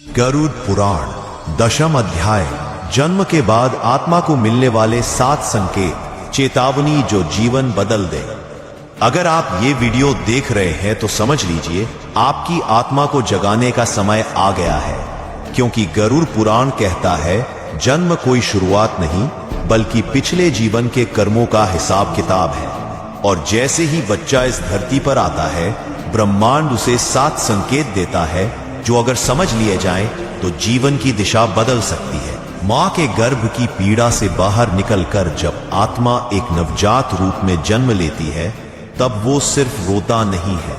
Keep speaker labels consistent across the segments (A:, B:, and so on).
A: गरुड़ पुराण दशम अध्याय। जन्म के बाद आत्मा को मिलने वाले 7 संकेत, चेतावनी जो जीवन बदल दे। अगर आप ये वीडियो देख रहे हैं तो समझ लीजिए आपकी आत्मा को जगाने का समय आ गया है, क्योंकि गरुड़ पुराण कहता है जन्म कोई शुरुआत नहीं बल्कि पिछले जीवन के कर्मों का हिसाब किताब है। और जैसे ही बच्चा इस धरती पर आता है, ब्रह्मांड उसे 7 संकेत देता है जो अगर समझ लिए जाएं तो जीवन की दिशा बदल सकती है। मां के गर्भ की पीड़ा से बाहर निकलकर जब आत्मा एक नवजात रूप में जन्म लेती है, तब वो सिर्फ रोता नहीं है,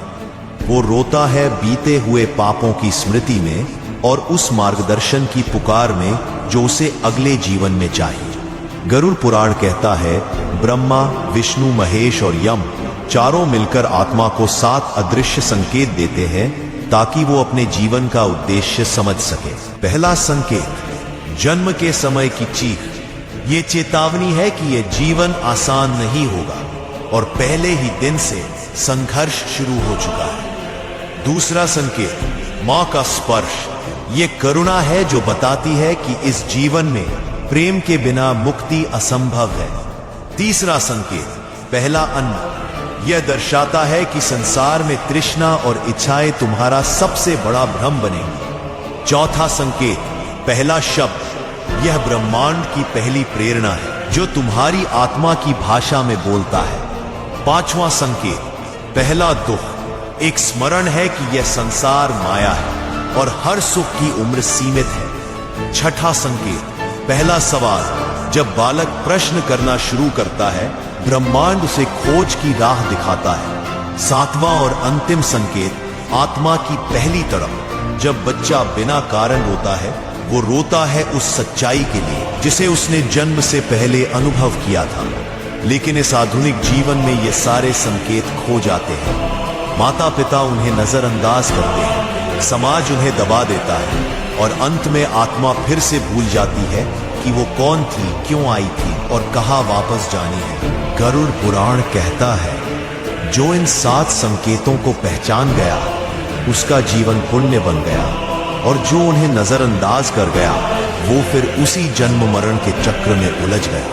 A: वो रोता है बीते हुए पापों की स्मृति में और उस मार्गदर्शन की पुकार में जो उसे अगले जीवन में चाहिए। गरुड़ पुराण कहता है ब्रह्मा, विष्णु, महेश और यम चारों मिलकर आत्मा को 7 अदृश्य संकेत देते हैं ताकि वो अपने जीवन का उद्देश्य समझ सके। पहला संकेत, जन्म के समय की चीख। ये चेतावनी है कि यह जीवन आसान नहीं होगा और पहले ही दिन से संघर्ष शुरू हो चुका है। दूसरा संकेत, मां का स्पर्श। ये करुणा है जो बताती है कि इस जीवन में प्रेम के बिना मुक्ति असंभव है। तीसरा संकेत, पहला अन्न। यह दर्शाता है कि संसार में तृष्णा और इच्छाएं तुम्हारा सबसे बड़ा भ्रम बनेंगी। चौथा संकेत, पहला शब्द। यह ब्रह्मांड की पहली प्रेरणा है जो तुम्हारी आत्मा की भाषा में बोलता है। पांचवा संकेत, पहला दुख। एक स्मरण है कि यह संसार माया है और हर सुख की उम्र सीमित है। छठा संकेत, पहला सवाल। जब बालक प्रश्न करना शुरू करता है, ब्रह्मांड उसे खोज की राह दिखाता है। सातवां और अंतिम संकेत, आत्मा की पहली तड़प। जब बच्चा बिना कारण रोता है, वो रोता है उस सच्चाई के लिए जिसे उसने जन्म से पहले अनुभव किया था। लेकिन इस आधुनिक जीवन में ये सारे संकेत खो जाते हैं। माता पिता उन्हें नजरअंदाज करते हैं, समाज उन्हें दबा देता है और अंत में आत्मा फिर से भूल जाती है कि वो कौन थी, क्यों आई थी और कहां वापस जानी है। गरुड़ पुराण कहता है जो इन 7 संकेतों को पहचान गया उसका जीवन पुण्य बन गया, और जो उन्हें नजरअंदाज कर गया वो फिर उसी जन्म मरण के चक्र में उलझ गया।